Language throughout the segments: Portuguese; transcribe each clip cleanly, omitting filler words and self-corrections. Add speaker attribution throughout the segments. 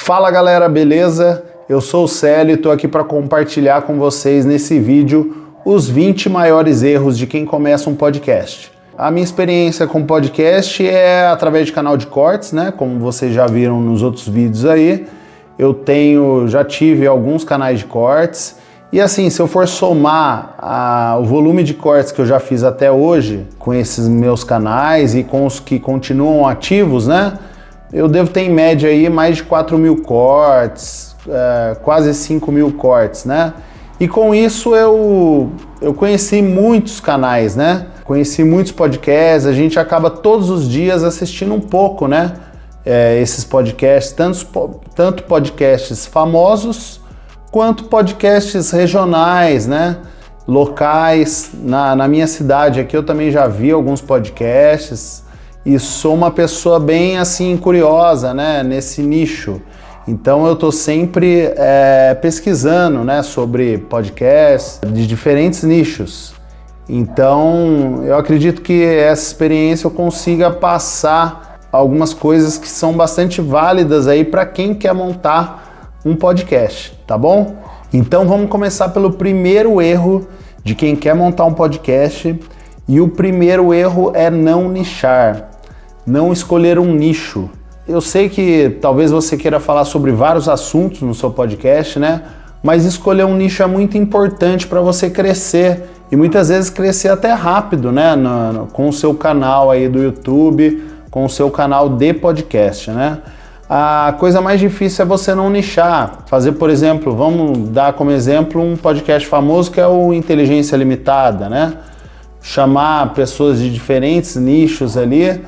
Speaker 1: Fala galera, beleza? Eu sou o Célio e estou aqui para compartilhar com vocês nesse vídeo os 20 maiores erros de quem começa um podcast. A minha experiência com podcast é através de canal de cortes, né? Como vocês já viram nos outros vídeos aí. Já tive alguns canais de cortes. E assim, se eu for somar o volume de cortes que eu já fiz até hoje, com esses meus canais e com os que continuam ativos, né? Eu devo ter em média aí mais de 4.000 cortes, quase 5.000 cortes, né? E com isso eu conheci muitos canais, né? Conheci muitos podcasts, a gente acaba todos os dias assistindo um pouco, né? Esses podcasts, tanto podcasts famosos, quanto podcasts regionais, né? Locais. Na minha cidade aqui eu também já vi alguns podcasts e sou uma pessoa bem assim curiosa, né? Nesse nicho. Então eu tô sempre pesquisando, né? Sobre podcasts de diferentes nichos. Então eu acredito que essa experiência eu consiga passar algumas coisas que são bastante válidas aí para quem quer montar um podcast, tá bom? Então vamos começar pelo primeiro erro de quem quer montar um podcast. E o primeiro erro é não nichar, não escolher um nicho. Eu sei que talvez você queira falar sobre vários assuntos no seu podcast, né? Mas escolher um nicho é muito importante para você crescer e muitas vezes crescer até rápido, né? Com o seu canal aí do YouTube, com o seu canal de podcast, né? A coisa mais difícil é você não nichar. Fazer, por exemplo, vamos dar como exemplo um podcast famoso que é o Inteligência Limitada, né? Chamar pessoas de diferentes nichos ali.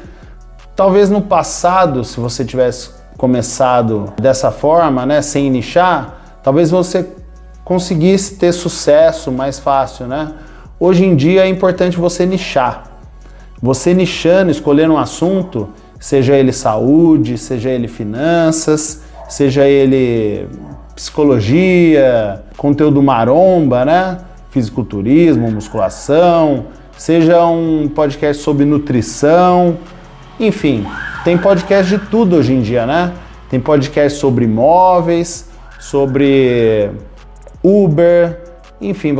Speaker 1: Talvez no passado, se você tivesse começado dessa forma, né, sem nichar, talvez você conseguisse ter sucesso mais fácil, né? Hoje em dia é importante você nichar. Você nichando, escolhendo um assunto, seja ele saúde, seja ele finanças, seja ele psicologia, conteúdo maromba, né? Fisiculturismo, musculação, seja um podcast sobre nutrição, enfim, tem podcast de tudo hoje em dia, né? Tem podcast sobre imóveis, sobre Uber, enfim,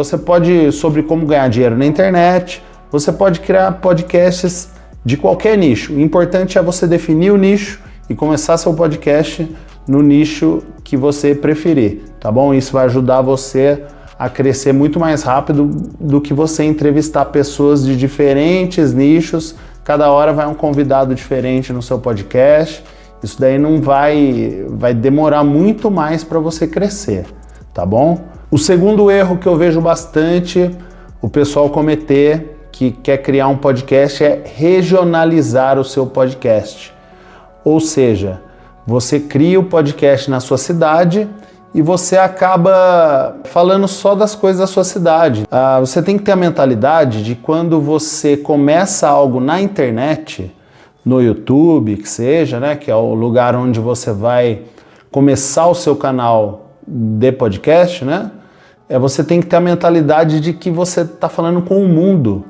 Speaker 1: sobre como ganhar dinheiro na internet, você pode criar podcasts de qualquer nicho. O importante é você definir o nicho e começar seu podcast no nicho que você preferir, tá bom? Isso vai ajudar você a crescer muito mais rápido do que você entrevistar pessoas de diferentes nichos. Cada hora vai um convidado diferente no seu podcast. Isso daí não vai demorar muito mais para você crescer, tá bom? O segundo erro que eu vejo bastante o pessoal cometer que quer criar um podcast é regionalizar o seu podcast. Ou seja, você cria o podcast na sua cidade e você acaba falando só das coisas da sua cidade. Você tem que ter a mentalidade de quando você começa algo na internet, no YouTube, que seja, né, que é o lugar onde você vai começar o seu canal de podcast, né? Você tem que ter a mentalidade de que você está falando com o mundo.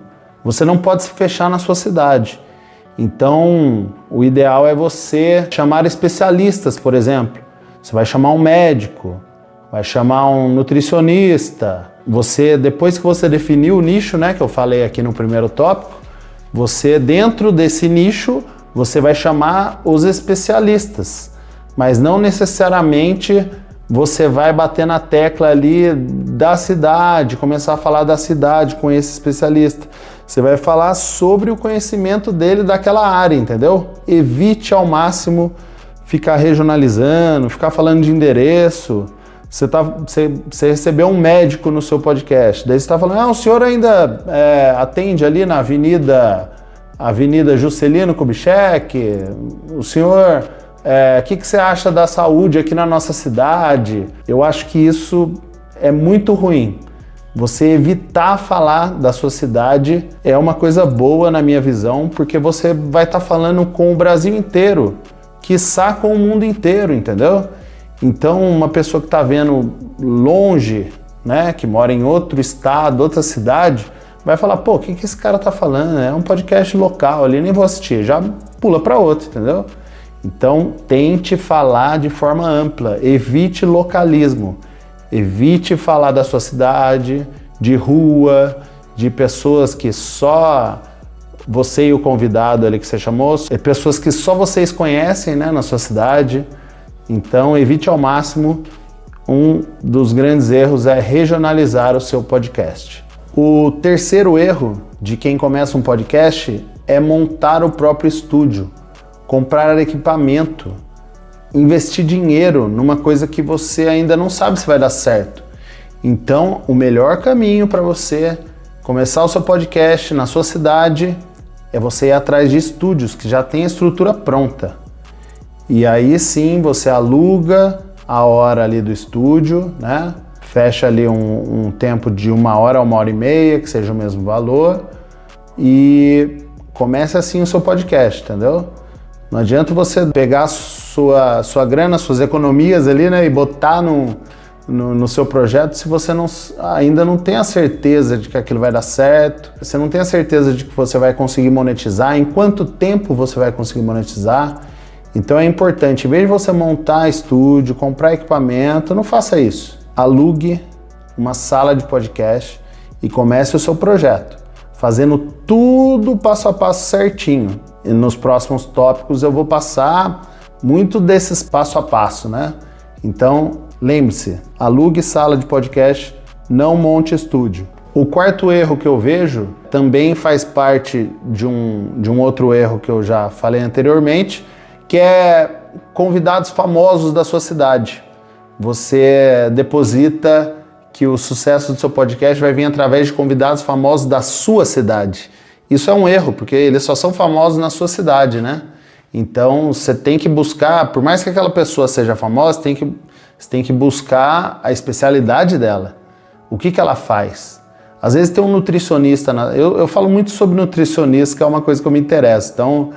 Speaker 1: Você não pode se fechar na sua cidade. Então, o ideal é você chamar especialistas, por exemplo. Você vai chamar um médico, vai chamar um nutricionista. Depois que você definiu o nicho, né, que eu falei aqui no primeiro tópico, você, dentro desse nicho, você vai chamar os especialistas. Mas não necessariamente você vai bater na tecla ali da cidade, começar a falar da cidade com esse especialista. Você vai falar sobre o conhecimento dele daquela área, entendeu? Evite ao máximo ficar regionalizando, ficar falando de endereço. Você recebeu um médico no seu podcast, daí você está falando, o senhor ainda atende ali na Avenida Juscelino Kubitschek? O senhor, o que você acha da saúde aqui na nossa cidade? Eu acho que isso é muito ruim. Você evitar falar da sua cidade é uma coisa boa na minha visão, porque você vai estar falando com o Brasil inteiro, quiçá com o mundo inteiro, entendeu? Então, uma pessoa que está vendo longe, né, que mora em outro estado, outra cidade, vai falar, pô, o que esse cara tá falando? É um podcast local ali, nem vou assistir, já pula para outro, entendeu? Então, tente falar de forma ampla, evite localismo, evite falar da sua cidade, de rua, de pessoas que só você e o convidado ali que você chamou, pessoas que só vocês conhecem, né, na sua cidade. Então, evite ao máximo. Um dos grandes erros é regionalizar o seu podcast. O terceiro erro de quem começa um podcast é montar o próprio estúdio, comprar equipamento, investir dinheiro numa coisa que você ainda não sabe se vai dar certo. Então, o melhor caminho para você começar o seu podcast na sua cidade é você ir atrás de estúdios que já tem a estrutura pronta. E aí sim você aluga a hora ali do estúdio, né? Fecha ali um tempo de 1 hora a 1 hora e meia, que seja o mesmo valor, e comece assim o seu podcast, entendeu? Não adianta você pegar a sua grana, suas economias ali, né, e botar no seu projeto se você ainda não tem a certeza de que aquilo vai dar certo, você não tem a certeza de que você vai conseguir monetizar, em quanto tempo você vai conseguir monetizar. Então é importante, em vez de você montar estúdio, comprar equipamento, não faça isso. Alugue uma sala de podcast e comece o seu projeto, fazendo tudo passo a passo certinho. E nos próximos tópicos eu vou passar muito desses passo a passo, né? Então, lembre-se, alugue sala de podcast, não monte estúdio. O quarto erro que eu vejo também faz parte de um outro erro que eu já falei anteriormente, que é convidados famosos da sua cidade. Você deposita que o sucesso do seu podcast vai vir através de convidados famosos da sua cidade. Isso é um erro, porque eles só são famosos na sua cidade, né? Então, você tem que buscar, por mais que aquela pessoa seja famosa, você tem que buscar a especialidade dela. O que ela faz? Às vezes tem um nutricionista, eu falo muito sobre nutricionista, que é uma coisa que eu me interesso, então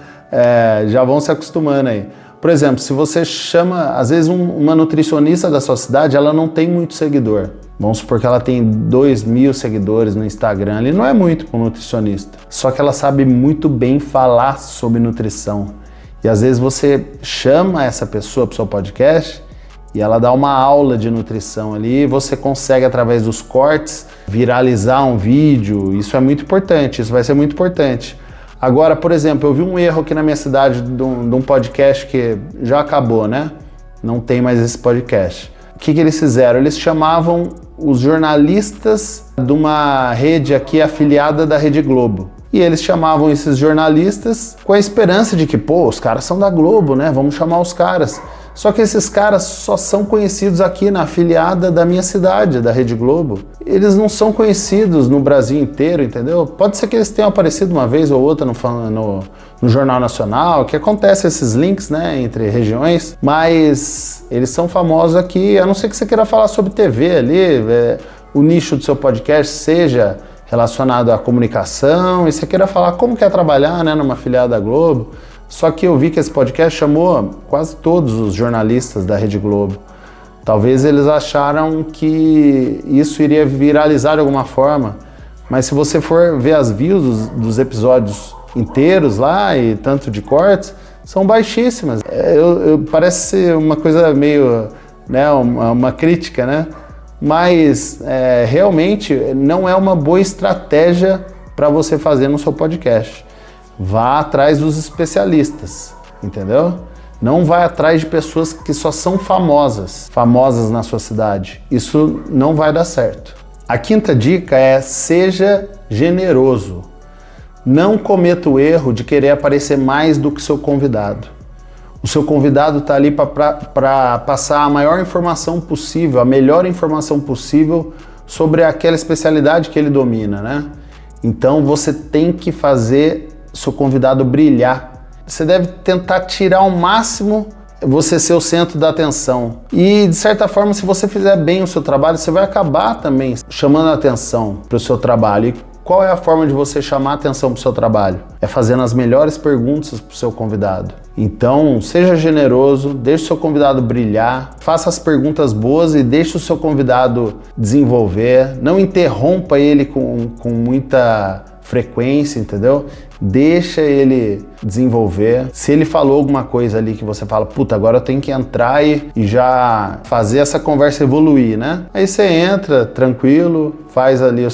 Speaker 1: já vão se acostumando aí. Por exemplo, se você chama, às vezes uma nutricionista da sua cidade, ela não tem muito seguidor. Vamos supor que ela tem 2.000 seguidores no Instagram, ali não é muito para um nutricionista. Só que ela sabe muito bem falar sobre nutrição. E às vezes você chama essa pessoa para o seu podcast e ela dá uma aula de nutrição ali, e você consegue, através dos cortes, viralizar um vídeo. Isso é muito importante, isso vai ser muito importante. Agora, por exemplo, eu vi um erro aqui na minha cidade de um podcast que já acabou, né? Não tem mais esse podcast. O que eles fizeram? Eles chamavam os jornalistas de uma rede aqui afiliada da Rede Globo. E eles chamavam esses jornalistas com a esperança de que, os caras são da Globo, né? Vamos chamar os caras. Só que esses caras só são conhecidos aqui na afiliada da minha cidade, da Rede Globo. Eles não são conhecidos no Brasil inteiro, entendeu? Pode ser que eles tenham aparecido uma vez ou outra no Jornal Nacional, que acontece esses links, né, entre regiões, mas eles são famosos aqui, a não ser que você queira falar sobre TV ali, o nicho do seu podcast seja relacionado à comunicação, e você queira falar como que é trabalhar, né, numa afiliada da Globo. Só que eu vi que esse podcast chamou quase todos os jornalistas da Rede Globo. Talvez eles acharam que isso iria viralizar de alguma forma, mas se você for ver as views dos episódios inteiros lá, e tanto de cortes, são baixíssimas. Parece ser uma coisa meio, né, uma crítica, né? Mas realmente não é uma boa estratégia para você fazer no seu podcast. Vá atrás dos especialistas, entendeu? Não vai atrás de pessoas que só são famosas na sua cidade. Isso não vai dar certo. A quinta dica é: seja generoso. Não cometa o erro de querer aparecer mais do que seu convidado. O seu convidado está ali para passar a maior informação possível, a melhor informação possível sobre aquela especialidade que ele domina, né? Então você tem que fazer seu convidado brilhar. Você deve tentar tirar ao máximo você ser o centro da atenção. E, de certa forma, se você fizer bem o seu trabalho, você vai acabar também chamando a atenção para o seu trabalho. E qual é a forma de você chamar a atenção para o seu trabalho? É fazendo as melhores perguntas para o seu convidado. Então, seja generoso, deixe o seu convidado brilhar, faça as perguntas boas e deixe o seu convidado desenvolver. Não interrompa ele com muita frequência, entendeu? deixa ele desenvolver. Se ele falou alguma coisa ali que você fala, puta, agora eu tenho que entrar e já fazer essa conversa evoluir, né? Aí você entra tranquilo, faz ali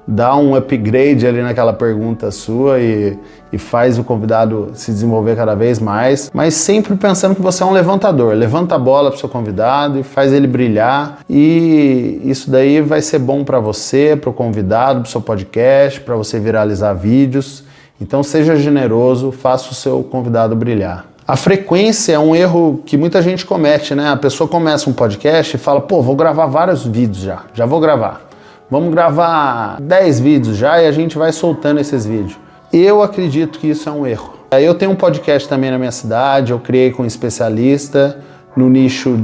Speaker 1: dá um upgrade ali naquela pergunta sua e faz o convidado se desenvolver cada vez mais, mas sempre pensando que você é um levantador. Levanta a bola pro seu convidado e faz ele brilhar, e isso daí vai ser bom para você, pro convidado, pro seu podcast, para você viralizar vídeos. Então seja generoso, faça o seu convidado brilhar. A frequência é um erro que muita gente comete, né? A pessoa começa um podcast e fala, pô, vou gravar vários vídeos já vou gravar. Vamos gravar 10 vídeos já e a gente vai soltando esses vídeos. Eu acredito que isso é um erro. Eu tenho um podcast também na minha cidade, eu criei com um especialista no nicho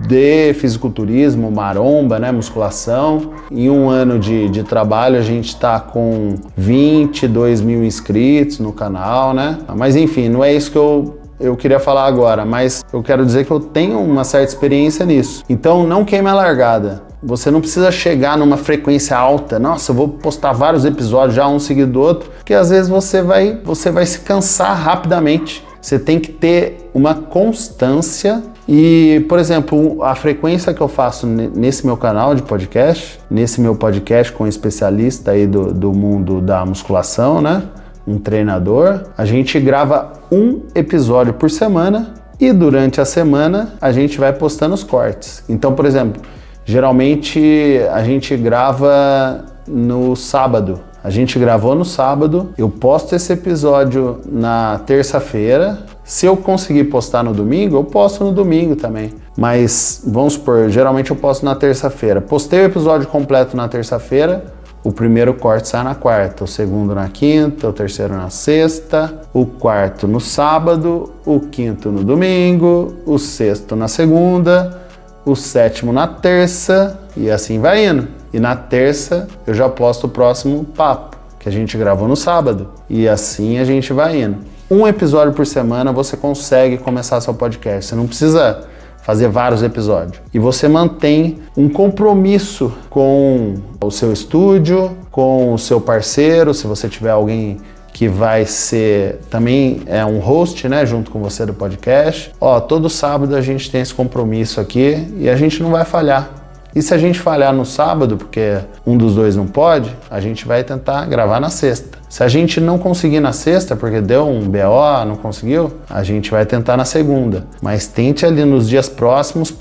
Speaker 1: de fisiculturismo, maromba, né, musculação. Em um ano de trabalho a gente está com 22 mil inscritos no canal, né? Mas enfim, não é isso que eu queria falar agora, mas eu quero dizer que eu tenho uma certa experiência nisso. Então não queime a largada. Você não precisa chegar numa frequência alta. Nossa, eu vou postar vários episódios já um seguido do outro, porque às vezes você vai se cansar rapidamente. Você tem que ter uma constância e, por exemplo, a frequência que eu faço nesse meu canal de podcast, nesse meu podcast com um especialista aí do mundo da musculação, né? Um treinador, a gente grava um episódio por semana e durante a semana a gente vai postando os cortes. Então, por exemplo, geralmente a gente grava no sábado. A gente gravou no sábado, eu posto esse episódio na terça-feira. Se eu conseguir postar no domingo, eu posto no domingo também. Mas vamos supor, geralmente eu posto na terça-feira. Postei o episódio completo na terça-feira, o primeiro corte sai na quarta, o segundo na quinta, o terceiro na sexta, o quarto no sábado, o quinto no domingo, o sexto na segunda, o sétimo na terça e assim vai indo. E na terça eu já posto o próximo papo, que a gente gravou no sábado. E assim a gente vai indo. Um episódio por semana você consegue começar seu podcast. Você não precisa fazer vários episódios. E você mantém um compromisso com o seu estúdio, com o seu parceiro, se você tiver alguém que vai ser também um host, né, junto com você do podcast. Todo sábado a gente tem esse compromisso aqui e a gente não vai falhar. E se a gente falhar no sábado, porque um dos dois não pode, a gente vai tentar gravar na sexta. Se a gente não conseguir na sexta, porque deu um BO, não conseguiu, a gente vai tentar na segunda. Mas tente ali nos dias próximos,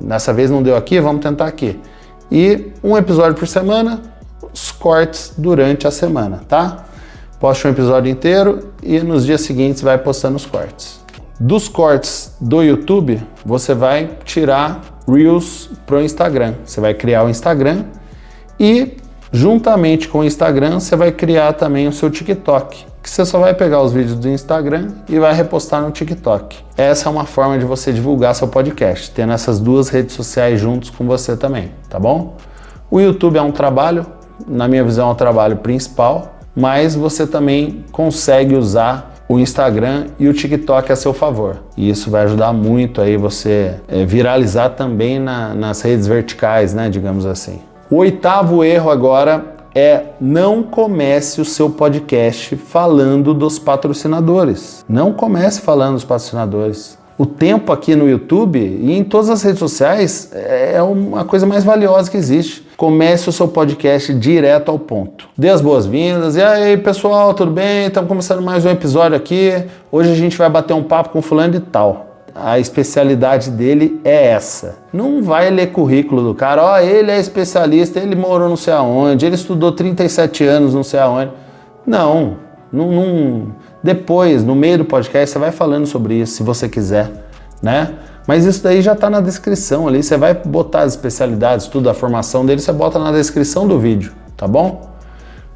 Speaker 1: dessa vez não deu aqui, vamos tentar aqui. E um episódio por semana, os cortes durante a semana, tá? Poste um episódio inteiro e nos dias seguintes vai postando os cortes. Dos cortes do YouTube, você vai tirar Reels pro Instagram. Você vai criar o Instagram e, juntamente com o Instagram, você vai criar também o seu TikTok, que você só vai pegar os vídeos do Instagram e vai repostar no TikTok. Essa é uma forma de você divulgar seu podcast, tendo essas duas redes sociais juntos com você também, tá bom? O YouTube é um trabalho, na minha visão é um trabalho principal, mas você também consegue usar o Instagram e o TikTok a seu favor. E isso vai ajudar muito aí você viralizar também nas redes verticais, né, digamos assim. O 8º erro agora é: não comece o seu podcast falando dos patrocinadores. Não comece falando dos patrocinadores. O tempo aqui no YouTube e em todas as redes sociais é uma coisa mais valiosa que existe. Comece o seu podcast direto ao ponto. Dê as boas-vindas. E aí, pessoal, tudo bem? Estamos começando mais um episódio aqui. Hoje a gente vai bater um papo com fulano de tal. A especialidade dele é essa. Não vai ler currículo do cara. Ele é especialista, ele morou não sei aonde, ele estudou 37 anos não sei aonde. Não. Depois, no meio do podcast, você vai falando sobre isso, se você quiser, né? Mas isso daí já está na descrição ali, você vai botar as especialidades, tudo, a formação dele, você bota na descrição do vídeo, tá bom?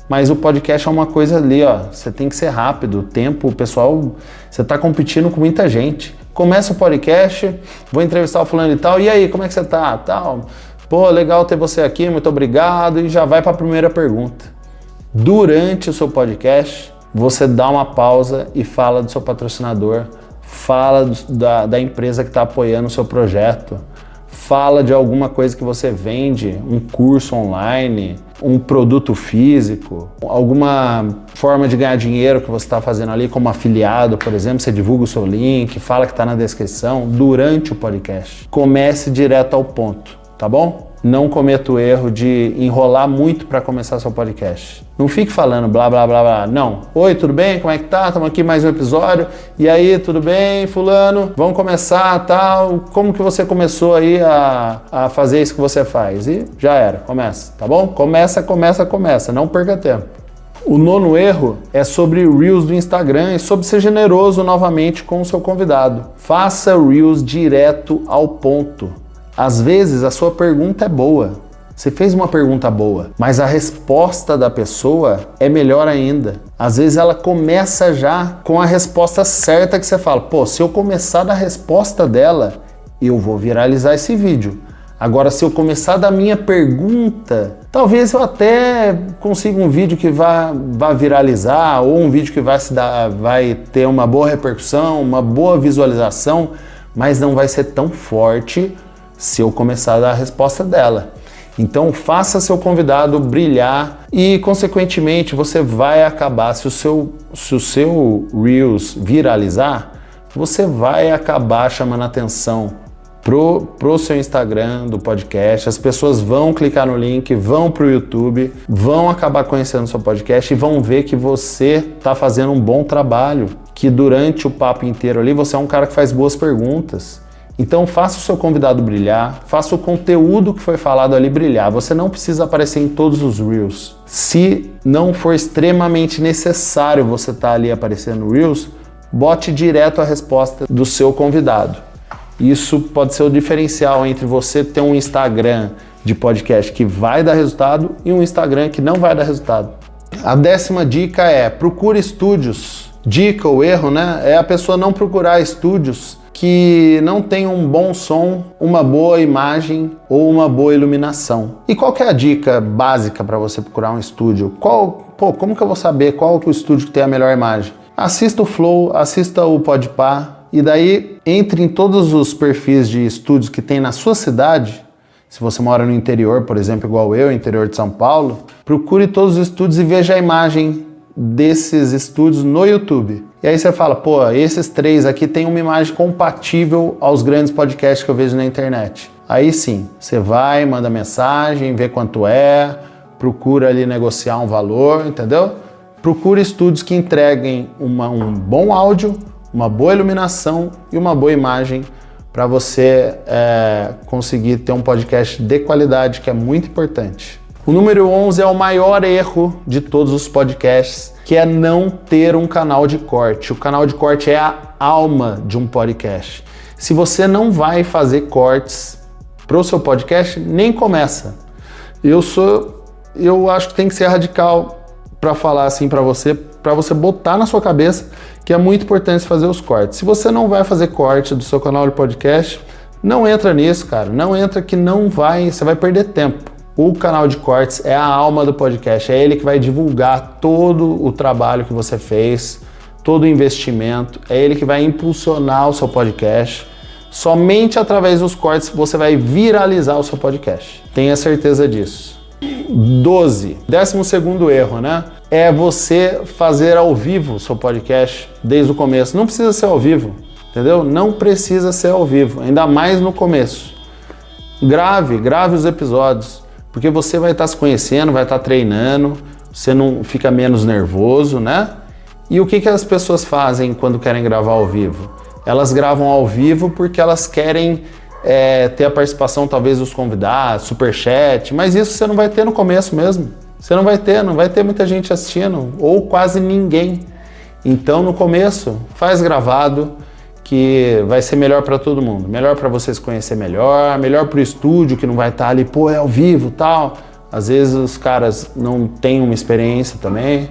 Speaker 1: Mas o podcast é uma coisa ali, você tem que ser rápido, o tempo, o pessoal, você está competindo com muita gente. Começa o podcast, vou entrevistar o fulano e tal, e aí, como é que você tá? Tal. Pô, legal ter você aqui, muito obrigado, e já vai para a primeira pergunta. Durante o seu podcast, você dá uma pausa e fala do seu patrocinador, fala da empresa que está apoiando o seu projeto, fala de alguma coisa que você vende, um curso online, um produto físico, alguma forma de ganhar dinheiro que você está fazendo ali, como afiliado, por exemplo, você divulga o seu link, fala que está na descrição durante o podcast. Comece direto ao ponto, tá bom? Não cometa o erro de enrolar muito para começar seu podcast. Não fique falando blá, blá, blá, blá. Não. Oi, tudo bem? Como é que tá? Estamos aqui mais um episódio. E aí, tudo bem, fulano? Vamos começar, tal. Como que você começou aí a fazer isso que você faz? E já era. Começa, tá bom? Começa. Não perca tempo. O 9º erro é sobre Reels do Instagram e sobre ser generoso novamente com o seu convidado. Faça Reels direto ao ponto. Às vezes a sua pergunta é boa, você fez uma pergunta boa, mas a resposta da pessoa é melhor ainda. Às vezes ela começa já com a resposta certa que você fala, pô, se eu começar da resposta dela, eu vou viralizar esse vídeo. Agora, se eu começar da minha pergunta, talvez eu até consiga um vídeo que vá viralizar ou um vídeo que vai ter uma boa repercussão, uma boa visualização, mas não vai ser tão forte se eu começar da resposta dela. Então faça seu convidado brilhar e, consequentemente, você vai acabar, se o seu Reels viralizar, você vai acabar chamando atenção pro seu Instagram do podcast, as pessoas vão clicar no link, vão pro YouTube, vão acabar conhecendo o seu podcast e vão ver que você está fazendo um bom trabalho, que durante o papo inteiro ali você é um cara que faz boas perguntas. Então faça o seu convidado brilhar, faça o conteúdo que foi falado ali brilhar. Você não precisa aparecer em todos os Reels. Se não for extremamente necessário você estar ali aparecendo no Reels, bote direto a resposta do seu convidado. Isso pode ser o diferencial entre você ter um Instagram de podcast que vai dar resultado e um Instagram que não vai dar resultado. A 10ª dica é: procure estúdios. Dica ou erro, né? É a pessoa não procurar estúdios que não tem um bom som, uma boa imagem ou uma boa iluminação. E qual que é a dica básica para você procurar um estúdio? Como que eu vou saber qual que é o estúdio que tem a melhor imagem? Assista o Flow, assista o Podpah e daí entre em todos os perfis de estúdios que tem na sua cidade. Se você mora no interior, por exemplo, igual eu, interior de São Paulo, procure todos os estúdios e veja a imagem desses estúdios no YouTube. E aí você fala, pô, esses 3 aqui tem uma imagem compatível aos grandes podcasts que eu vejo na internet. Aí sim, você vai, manda mensagem, vê quanto é, procura ali negociar um valor, entendeu? Procure estúdios que entreguem um bom áudio, uma boa iluminação e uma boa imagem para você conseguir ter um podcast de qualidade, que é muito importante. O número 11 é o maior erro de todos os podcasts, que é não ter um canal de corte. O canal de corte é a alma de um podcast. Se você não vai fazer cortes para o seu podcast, nem começa. Eu acho que tem que ser radical para falar assim para você botar na sua cabeça que é muito importante fazer os cortes. Se você não vai fazer corte do seu canal de podcast, não entra nisso, cara. Não entra que você vai perder tempo. O canal de cortes é a alma do podcast, é ele que vai divulgar todo o trabalho que você fez, todo o investimento, é ele que vai impulsionar o seu podcast. Somente através dos cortes você vai viralizar o seu podcast. Tenha certeza disso. 12º erro, né? É você fazer ao vivo o seu podcast desde o começo. Não precisa ser ao vivo, entendeu? Não precisa ser ao vivo, ainda mais no começo. Grave os episódios. Porque você vai estar se conhecendo, vai estar treinando, você não fica menos nervoso, né? E o que as pessoas fazem quando querem gravar ao vivo? Elas gravam ao vivo porque elas querem ter a participação talvez dos convidados, superchat, mas isso você não vai ter no começo mesmo. Você não vai ter muita gente assistindo, ou quase ninguém. Então no começo, faz gravado, que vai ser melhor para todo mundo, melhor para vocês conhecer melhor para o estúdio que não vai estar ali, é ao vivo tal. Às vezes os caras não têm uma experiência também.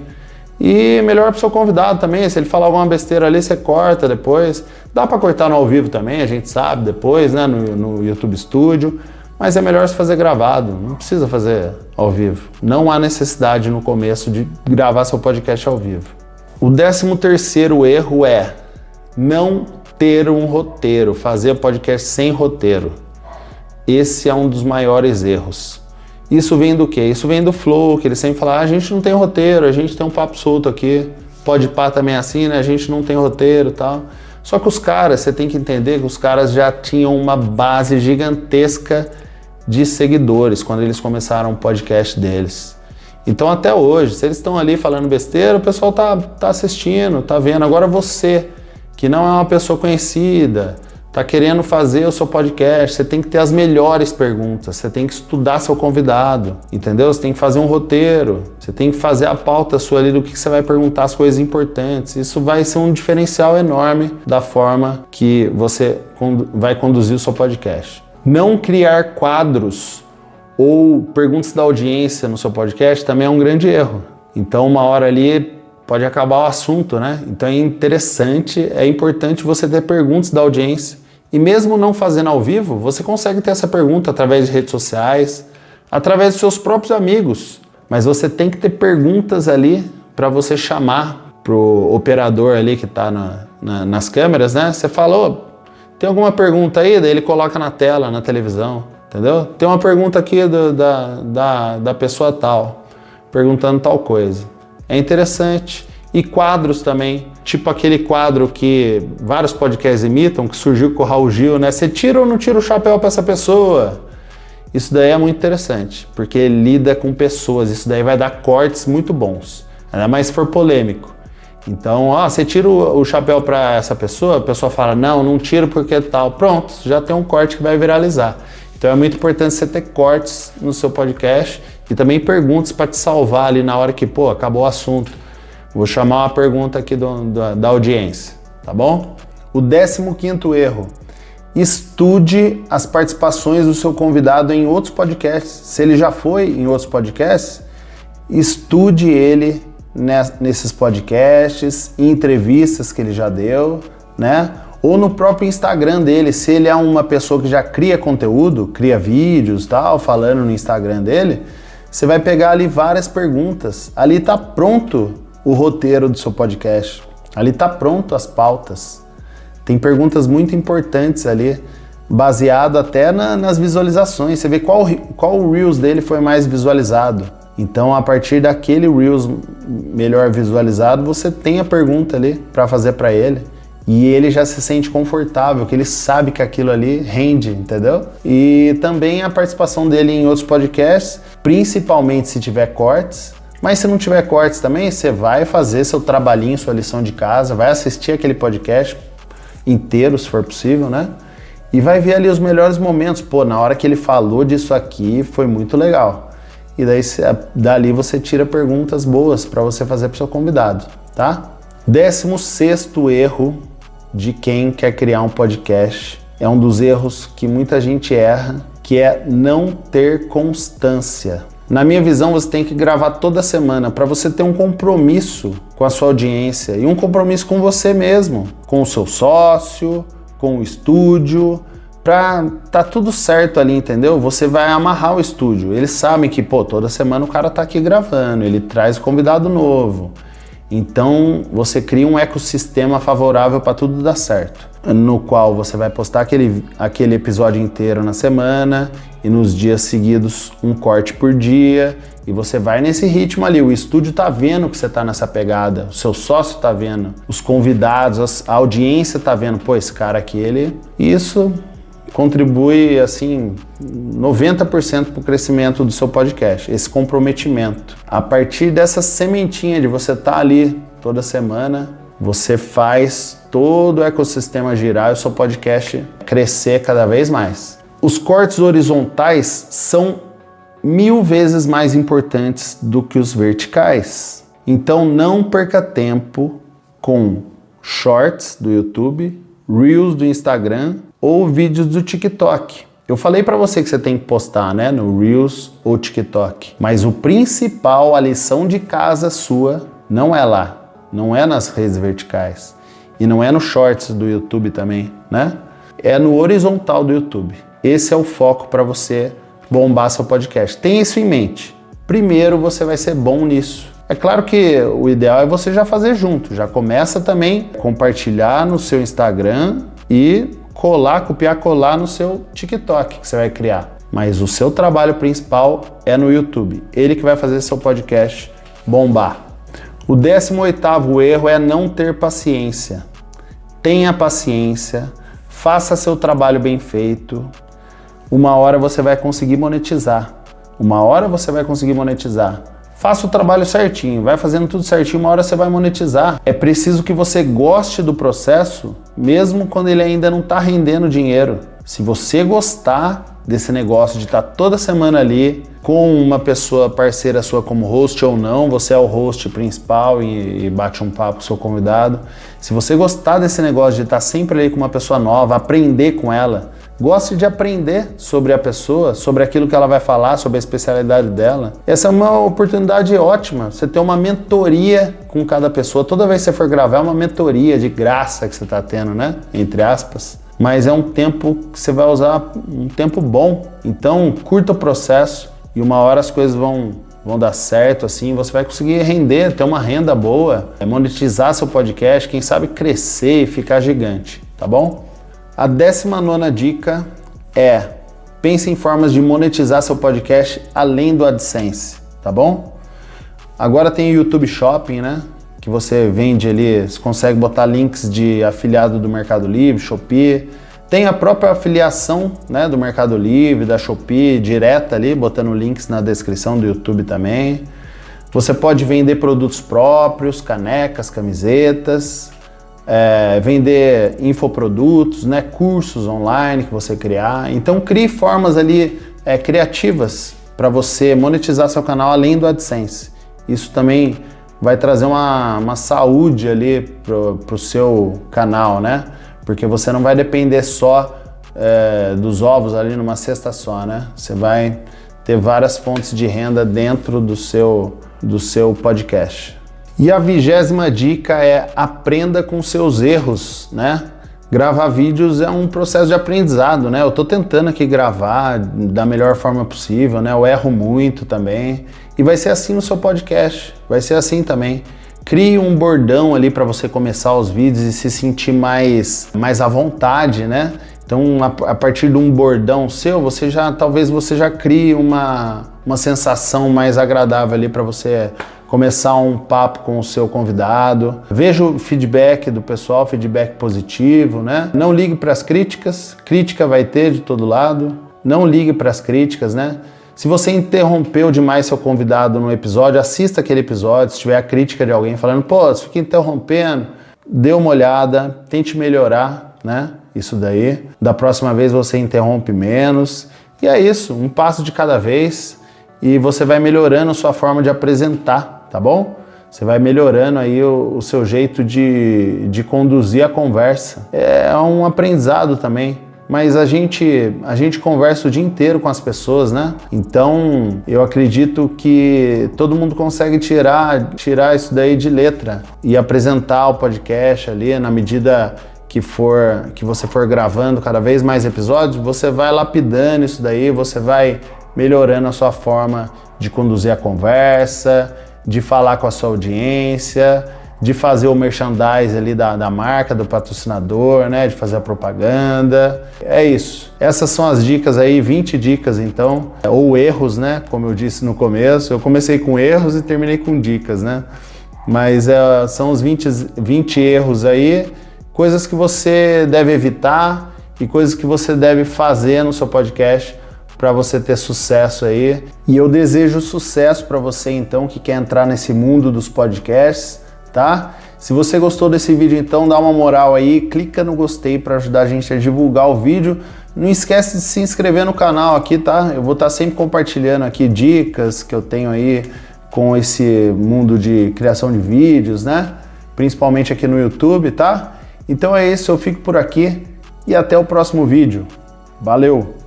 Speaker 1: E melhor para o seu convidado também, se ele falar alguma besteira ali, você corta depois. Dá para cortar no ao vivo também, a gente sabe depois, né, no YouTube Studio. Mas é melhor se fazer gravado, não precisa fazer ao vivo. Não há necessidade no começo de gravar seu podcast ao vivo. O 13º erro é não ter um roteiro, fazer podcast sem roteiro. Esse é um dos maiores erros. Isso vem do quê? Isso vem do flow, que eles sempre falam, a gente não tem roteiro, a gente tem um papo solto aqui. Pode pá também é assim, né? A gente não tem roteiro e tal. Só que os caras, você tem que entender que os caras já tinham uma base gigantesca de seguidores quando eles começaram o podcast deles. Então até hoje, se eles estão ali falando besteira, o pessoal tá assistindo, tá vendo. Agora você, que não é uma pessoa conhecida, tá querendo fazer o seu podcast, você tem que ter as melhores perguntas, você tem que estudar seu convidado, entendeu? Você tem que fazer um roteiro, você tem que fazer a pauta sua ali do que você vai perguntar, as coisas importantes. Isso vai ser um diferencial enorme da forma que você vai conduzir o seu podcast. Não criar quadros ou perguntas da audiência no seu podcast também é um grande erro. Então uma hora ali pode acabar o assunto, né? Então é importante você ter perguntas da audiência. E mesmo não fazendo ao vivo, você consegue ter essa pergunta através de redes sociais, através dos seus próprios amigos. Mas você tem que ter perguntas ali para você chamar pro operador ali que está nas câmeras, né? Você falou, tem alguma pergunta aí? Daí ele coloca na tela, na televisão, entendeu? Tem uma pergunta aqui da pessoa tal, perguntando tal coisa. É interessante. E quadros também, tipo aquele quadro que vários podcasts imitam, que surgiu com o Raul Gil, né? Você tira ou não tira o chapéu para essa pessoa? Isso daí é muito interessante, porque ele lida com pessoas, isso daí vai dar cortes muito bons, ainda mais se for polêmico. Então, você tira o chapéu para essa pessoa, a pessoa fala, não tiro porque tal. Pronto, já tem um corte que vai viralizar. Então é muito importante você ter cortes no seu podcast e também perguntas para te salvar ali na hora que, acabou o assunto. Vou chamar uma pergunta aqui da audiência, tá bom? O 15º erro, estude as participações do seu convidado em outros podcasts. Se ele já foi em outros podcasts, estude ele nesses podcasts, em entrevistas que ele já deu, né? Ou no próprio Instagram dele, se ele é uma pessoa que já cria conteúdo, cria vídeos, tal, falando no Instagram dele, você vai pegar ali várias perguntas. Ali tá pronto o roteiro do seu podcast. Ali tá pronto as pautas. Tem perguntas muito importantes ali, baseado até nas visualizações. Você vê qual Reels dele foi mais visualizado. Então, a partir daquele Reels melhor visualizado, você tem a pergunta ali para fazer para ele. E ele já se sente confortável, que ele sabe que aquilo ali rende, entendeu? E também a participação dele em outros podcasts, principalmente se tiver cortes. Mas se não tiver cortes também, você vai fazer seu trabalhinho, sua lição de casa, vai assistir aquele podcast inteiro, se for possível, né? E vai ver ali os melhores momentos. Na hora que ele falou disso aqui, foi muito legal. E daí, dali você tira perguntas boas para você fazer para o seu convidado, tá? 16º erro de quem quer criar um podcast. É um dos erros que muita gente erra, que é não ter constância. Na minha visão, você tem que gravar toda semana para você ter um compromisso com a sua audiência e um compromisso com você mesmo, com o seu sócio, com o estúdio, pra tá tudo certo ali, entendeu? Você vai amarrar o estúdio. Eles sabem que, toda semana o cara tá aqui gravando, ele traz convidado novo. Então, você cria um ecossistema favorável para tudo dar certo, no qual você vai postar aquele episódio inteiro na semana e nos dias seguidos um corte por dia, e você vai nesse ritmo ali. O estúdio tá vendo que você tá nessa pegada, o seu sócio tá vendo, os convidados, a audiência tá vendo, esse cara aqui, isso contribui, assim, 90% para o crescimento do seu podcast, esse comprometimento. A partir dessa sementinha de você estar ali toda semana, você faz todo o ecossistema girar e o seu podcast crescer cada vez mais. Os cortes horizontais são 1000 vezes mais importantes do que os verticais. Então não perca tempo com shorts do YouTube, Reels do Instagram ou vídeos do TikTok. Eu falei para você que você tem que postar, né, no Reels ou TikTok, mas o principal, a lição de casa sua, não é lá, não é nas redes verticais e não é no Shorts do YouTube também, né? É no horizontal do YouTube. Esse é o foco para você bombar seu podcast. Tenha isso em mente. Primeiro você vai ser bom nisso. É claro que o ideal é você já fazer junto, já começa também a compartilhar no seu Instagram e copiar, colar no seu TikTok que você vai criar. Mas o seu trabalho principal é no YouTube. Ele que vai fazer seu podcast bombar. O 18º erro é não ter paciência. Tenha paciência, faça seu trabalho bem feito. Uma hora você vai conseguir monetizar. Faça o trabalho certinho, vai fazendo tudo certinho, uma hora você vai monetizar. É preciso que você goste do processo, mesmo quando ele ainda não está rendendo dinheiro. Se você gostar desse negócio de estar toda semana ali com uma pessoa parceira sua como host ou não, você é o host principal e bate um papo com o seu convidado. Se você gostar desse negócio de estar sempre ali com uma pessoa nova, aprender com ela, goste de aprender sobre a pessoa, sobre aquilo que ela vai falar, sobre a especialidade dela. Essa é uma oportunidade ótima, você ter uma mentoria com cada pessoa. Toda vez que você for gravar, é uma mentoria de graça que você está tendo, né? Entre aspas. Mas é um tempo que você vai usar, um tempo bom. Então, curta o processo e uma hora as coisas vão dar certo, assim, você vai conseguir render, ter uma renda boa, monetizar seu podcast, quem sabe crescer e ficar gigante, tá bom? A 19ª dica é: pense em formas de monetizar seu podcast além do AdSense, tá bom? Agora tem o YouTube Shopping, né? Que você vende ali, você consegue botar links de afiliado do Mercado Livre, Shopee. Tem a própria afiliação, né, do Mercado Livre, da Shopee, direta ali, botando links na descrição do YouTube também. Você pode vender produtos próprios, canecas, camisetas, vender infoprodutos, né, cursos online que você criar. Então crie formas ali criativas para você monetizar seu canal além do AdSense. Isso também vai trazer uma saúde ali pro seu canal, né? Porque você não vai depender só dos ovos ali numa cesta só, né? Você vai ter várias fontes de renda dentro do seu podcast. E a 20ª dica é: aprenda com seus erros, né? Gravar vídeos é um processo de aprendizado, né? Eu tô tentando aqui gravar da melhor forma possível, né? Eu erro muito também. E vai ser assim no seu podcast, vai ser assim também. Crie um bordão ali para você começar os vídeos e se sentir mais à vontade, né? Então, a partir de um bordão seu, talvez você já crie uma sensação mais agradável ali para você começar um papo com o seu convidado. Veja o feedback do pessoal, feedback positivo, né? Não ligue para as críticas, crítica vai ter de todo lado. Não ligue para as críticas, né? Se você interrompeu demais seu convidado no episódio, assista aquele episódio. Se tiver a crítica de alguém falando, pô, você fica interrompendo, dê uma olhada, tente melhorar, né? Isso daí. Da próxima vez você interrompe menos. E é isso, um passo de cada vez e você vai melhorando a sua forma de apresentar, tá bom? Você vai melhorando aí o seu jeito de conduzir a conversa. É um aprendizado também. Mas a gente conversa o dia inteiro com as pessoas, né? Então, eu acredito que todo mundo consegue tirar isso daí de letra e apresentar o podcast ali na medida que você for gravando cada vez mais episódios, você vai lapidando isso daí, você vai melhorando a sua forma de conduzir a conversa, de falar com a sua audiência, de fazer o merchandise ali da marca, do patrocinador, né? De fazer a propaganda. É isso. Essas são as dicas aí, 20 dicas então, ou erros, né? Como eu disse no começo, eu comecei com erros e terminei com dicas, né? Mas são os 20 erros aí, coisas que você deve evitar e coisas que você deve fazer no seu podcast para você ter sucesso aí. E eu desejo sucesso para você então que quer entrar nesse mundo dos podcasts, tá? Se você gostou desse vídeo, então dá uma moral aí, clica no gostei para ajudar a gente a divulgar o vídeo. Não esquece de se inscrever no canal aqui, tá? Eu vou estar sempre compartilhando aqui dicas que eu tenho aí com esse mundo de criação de vídeos, né? Principalmente aqui no YouTube, tá? Então é isso, eu fico por aqui e até o próximo vídeo. Valeu!